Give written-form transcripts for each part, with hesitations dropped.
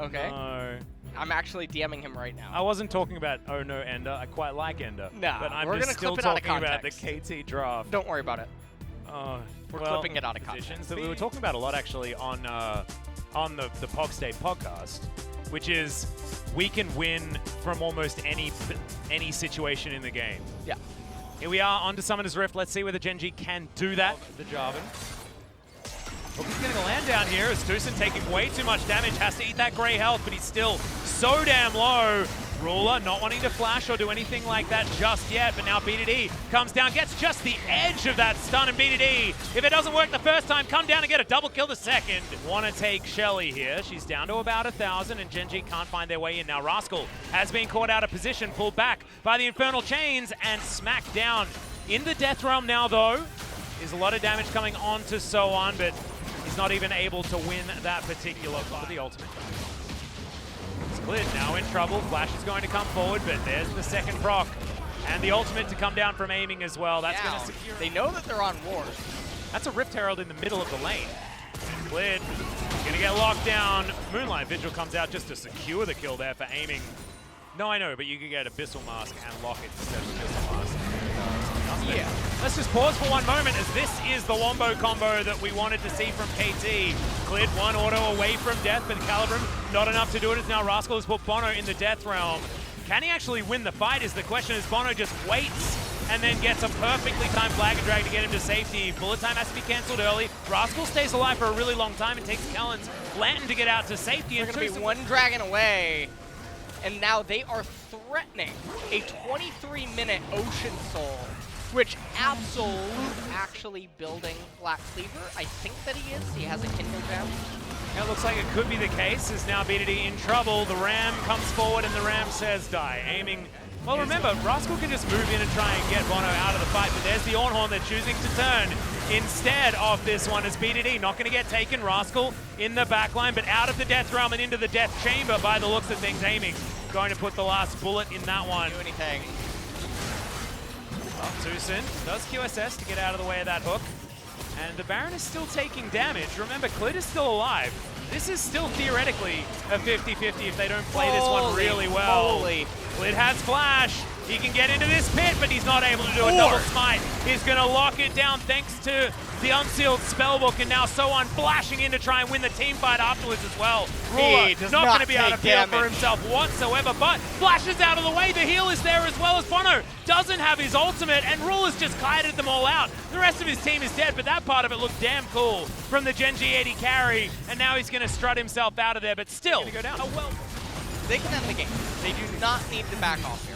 Okay. No. I'm actually DMing him right now. I wasn't talking about oh no Ender. I quite like Ender. Nah, but I'm we're just gonna still clip it out of talking about the context. KT draft. Don't worry about it. We're Well, clipping it out of positions context. that we were talking about a lot actually on the Pog State podcast, which is we can win from almost any situation in the game. Yeah. Here we are onto Summoner's Rift. Let's see whether Gen.G can do that. The Jarvan. Hook is getting a land down here as Tucson taking way too much damage, has to eat that grey health, but he's still so damn low. Ruler not wanting to flash or do anything like that just yet, but now BDD comes down, gets just the edge of that stun, and BDD, if it doesn't work the first time, come down and get a double kill the second. Want to take Shelly here. She's down to about 1,000, and Gen.G can't find their way in. Now Rascal has been caught out of position, pulled back by the Infernal Chains, and smacked down. In the Death Realm now, though, is a lot of damage coming on to Soan, but he's not even able to win that particular fight. The ultimate. Cleared, now in trouble. Flash is going to come forward, but there's the second proc. And the ultimate to come down from aiming as well. That's going to secure. They know that they're on ward. That's a Rift Herald in the middle of the lane. Cleared. Going to get locked down. Moonlight Vigil comes out just to secure the kill there for aiming. No, I know, but you can get Abyssal Mask and lock it instead of Abyssal Mask. Yeah. Let's just pause for one moment as this is the Wombo combo that we wanted to see from KT. Cleared one auto away from death, but Calibrum not enough to do it as now Rascal has put Bono in the Death Realm. Can he actually win the fight is the question as Bono just waits and then gets a perfectly timed flag and drag to get him to safety. Bullet time has to be cancelled early. Rascal stays alive for a really long time and takes Kellen's Lantern to get out to safety. They're going to be one dragon away. And now they are threatening a 23-minute Ocean Soul, which Absolute actually building Black Cleaver. I think that he is. He has a Kindle Gem. It looks like it could be the case. Is now BDD in trouble. The Ram comes forward and the Ram says die. Aiming. Well, remember, Rascal can just move in and try and get Bono out of the fight, but there's the Ornhorn they're choosing to turn instead of this one as BDD not going to get taken. Rascal in the backline, but out of the Death Realm and into the Death Chamber by the looks of things. Aiming going to put the last bullet in that one. Do anything. Well, Tucson does QSS to get out of the way of that hook. And the Baron is still taking damage. Remember, Clit is still alive. This is still theoretically a 50-50 if they don't play this one really well. Clit has flash. He can get into this pit, but he's not able to do a double smite. He's going to lock it down thanks to the unsealed spellbook, and now Soan flashing in to try and win the team fight afterwards as well. Ruler not going to be able to feel for himself whatsoever, but flashes out of the way. The heal is there as well as Bono doesn't have his ultimate, and Ruler's just kited them all out. The rest of his team is dead, but that part of it looked damn cool from the Gen.G 80 carry, and now he's going to strut himself out of there, but still going to go down. Oh, well. They can end the game. They do not need to back off here.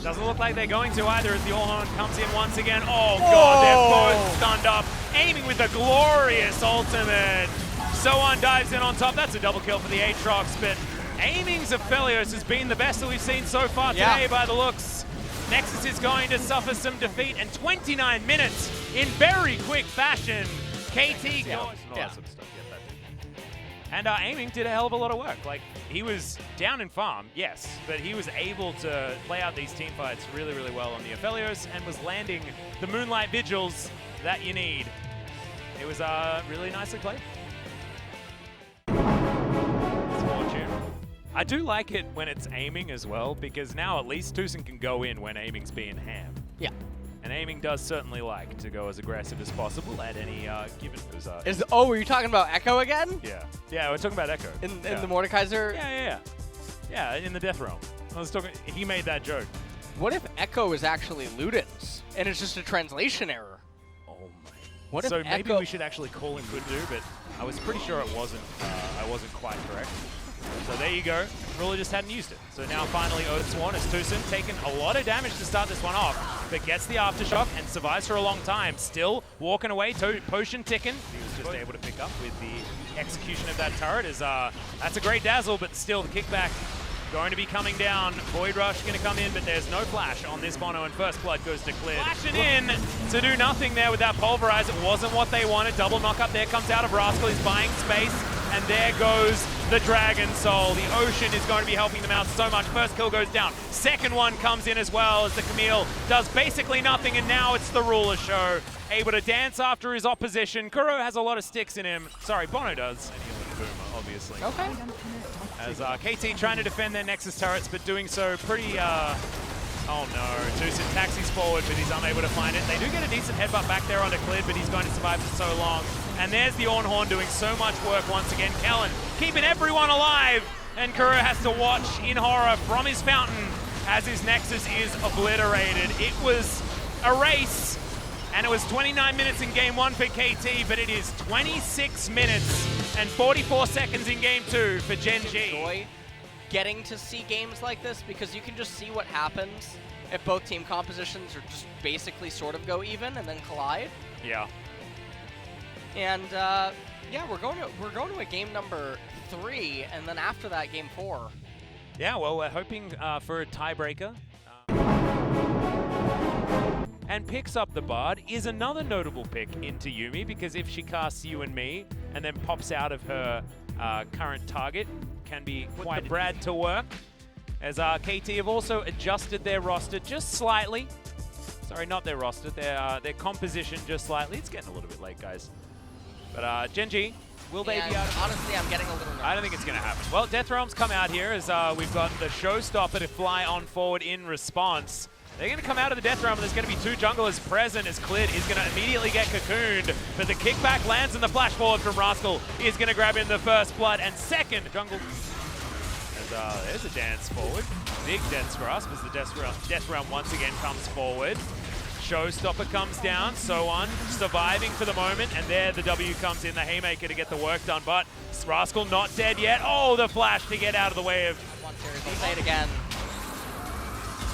Doesn't look like they're going to either as the Ornhorn comes in once again. Oh god, they're both stunned up. Aiming with a glorious ultimate. Soan dives in on top. That's a double kill for the Aatrox, but aiming's Aphelios has been the best that we've seen so far today by the looks. Nexus is going to suffer some defeat, and 29 minutes in very quick fashion. KT goes. And Aiming did a hell of a lot of work. Like, he was down in farm, yes, but he was able to play out these team fights really, really well on the Aphelios and was landing the Moonlight Vigils that you need. It was really nicely played. I do like it when it's aiming as well, because now at least Tucson can go in when aiming's being ham. Yeah. And aiming does certainly like to go as aggressive as possible at any given. Oh, were you talking about Echo again? Yeah, we're talking about Echo. In the Mordekaiser? Yeah, in the Death Realm. I was talking. He made that joke. What if Echo is actually Luden's and it's just a translation error? Oh my. What if so maybe Echo... we should actually call him Voodoo, but I was pretty sure it wasn't. I wasn't quite correct. So there you go. Ruler just hadn't used it. So now finally Oathsworn as Tucson taken a lot of damage to start this one off, but gets the Aftershock and survives for a long time. Still walking away, potion ticking. He was just able to pick up with the execution of that turret. That's a great dazzle, but still the kickback going to be coming down. Void Rush going to come in, but there's no flash on this Bono, and First Blood goes to Clear. Flashing in to do nothing there with that Pulverize. It wasn't what they wanted. Double knock up there comes out of Rascal. He's buying space, and there goes the Dragon Soul. The Ocean is going to be helping them out so much. First kill goes down. Second one comes in as well as the Camille does basically nothing, and now it's the Ruler show. Able to dance after his opposition. Kuro has a lot of sticks in him. Sorry, Bono does. Boomer, obviously. Okay. As KT trying to defend their Nexus turrets, but doing so pretty, oh no, Tucson taxis forward, but he's unable to find it. They do get a decent headbutt back there onto Clid, but he's going to survive for so long. And there's the Ornhorn doing so much work once again. Kellen keeping everyone alive, and Kuro has to watch in horror from his fountain as his Nexus is obliterated. It was a race, and it was 29 minutes in game 1 for KT, but it is 26 minutes and 44 seconds in game 2 for Gen.G. Enjoy getting to see games like this because you can just see what happens if both team compositions are just basically sort of go even and then collide. Yeah. And yeah, we're going to a game number 3, and then after that, game 4. Yeah, well, we're hoping for a tiebreaker. And picks up the Bard is another notable pick into Yuumi, because if she casts you and me and then pops out of her current target, can be quite Brad to work. As KT have also adjusted their roster just slightly. Sorry, not their roster, their composition just slightly. It's getting a little bit late, guys. But Gen.G, will they be out of... Honestly, I'm getting a little nervous. I don't think it's going to happen. Well, Death Realm's come out here as we've got the Showstopper to fly on forward in response. They're going to come out of the Death Realm, and there's going to be 2 junglers present as Clid is going to immediately get cocooned. But the kickback lands, and the flash forward from Rascal is going to grab in the first blood and second jungle. And there's a dance forward. Big Death's Grasp as the Death Realm once again comes forward. Showstopper comes down, so on, surviving for the moment, and there the W comes in, the Haymaker to get the work done, but Rascal not dead yet. Oh, the flash to get out of the way of... I'll say it again.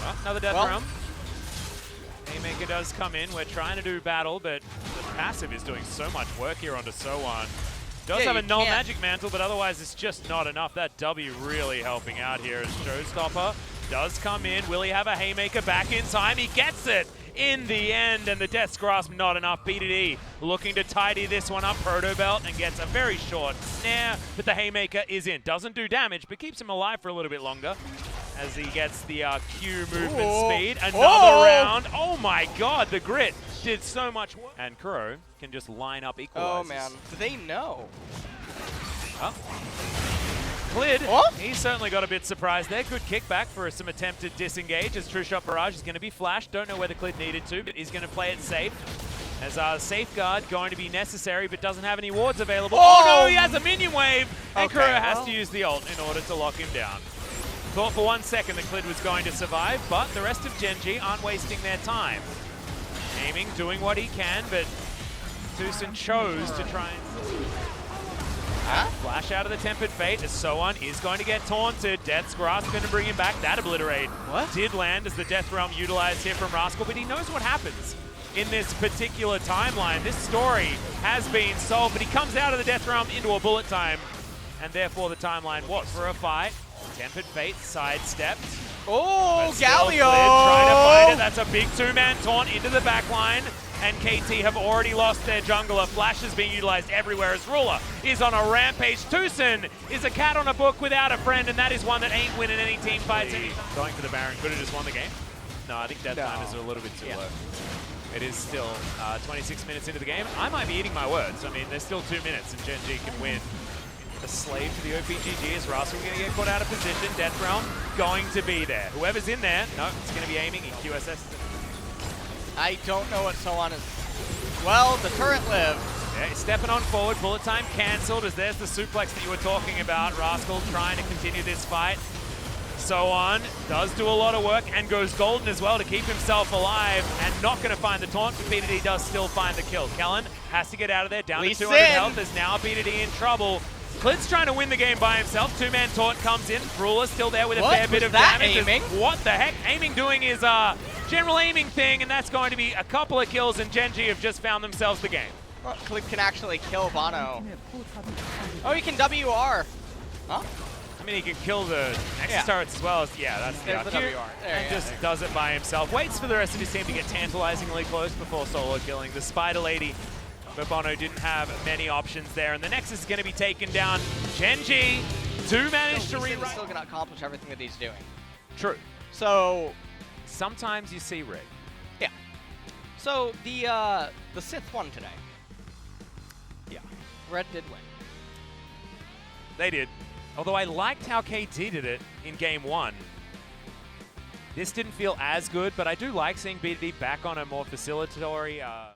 Oh, another Death Realm. Haymaker does come in. We're trying to do battle, but the passive is doing so much work here onto So-On. Does have a null magic mantle, but otherwise it's just not enough. That W really helping out here as Showstopper does come in. Will he have a Haymaker back in time? He gets it in the end, and the Death's Grasp not enough. BDD looking to tidy this one up. Proto Belt and gets a very short snare, but the Haymaker is in. Doesn't do damage, but keeps him alive for a little bit longer as he gets the Q movement speed. Another round. Oh my god, the grit did so much work. And Kuro can just line up equalizers. Oh man, do they know? Oh. Clid, he's certainly got a bit surprised there. Good kickback for some attempted disengage as True Shot Barrage is going to be flashed. Don't know whether Clid needed to, but he's going to play it safe. As Safeguard going to be necessary, but doesn't have any wards available. Oh no, he has a minion wave! And Kuro has to use the ult in order to lock him down. Thought for 1 second that Clid was going to survive, but the rest of Gen.G aren't wasting their time. Aiming, doing what he can, but Tucson chose to try and... Flash out of the Tempered Fate as So-On is going to get taunted. Death's Grasp going to bring him back. That obliterate did land as the Death Realm utilized here from Rascal, but he knows what happens in this particular timeline. This story has been solved, but he comes out of the Death Realm into a bullet time, and therefore the timeline was for a fight. Tempered Fate sidestepped. Oh, Galio! Trying to fight it. That's a big 2-man taunt into the back line. And KT have already lost their jungler. Flash is being utilized everywhere as Ruler is on a rampage. Tucson is a cat on a book without a friend, and that is one that ain't winning any team fights. Going for the Baron could have just won the game. No, I think death time is a little bit too low. It is still 26 minutes into the game. I might be eating my words. I mean, there's still 2 minutes, and Gen.G can win. The slave to the OPGG is Rascal going to get caught out of position. Death Realm going to be there. Whoever's in there, no, it's going to be aiming. He QSS. I don't know what So-On is. Well, the turret lived. Yeah, he's stepping on forward. Bullet time cancelled as there's the suplex that you were talking about. Rascal trying to continue this fight. So-On does do a lot of work and goes golden as well to keep himself alive and not going to find the taunt, but BDD does still find the kill. Kellen has to get out of there, down to 200 health. There's now BDD in trouble. Clid's trying to win the game by himself. 2-man taunt comes in. Ruler's still there with a fair bit of damage. Aiming? What the heck? Aiming doing his general aiming thing, and that's going to be a couple of kills, and Gen.G have just found themselves the game. Well, Clid can actually kill Bono. Oh, he can WR. Huh? I mean, he can kill the Nexus turrets as well. That's the WR. And just does it by himself. Waits for the rest of his team to get tantalizingly close before solo killing the Spider Lady. But Bono didn't have many options there, and the Nexus is going to be taken down. Gen.G do manage to rewrite. He's still going to accomplish everything that he's doing. True. So sometimes you see red. Yeah. So the Sith won today. Yeah. Red did win. They did. Although I liked how KT did it in game 1. This didn't feel as good, but I do like seeing B2B back on a more facilitatory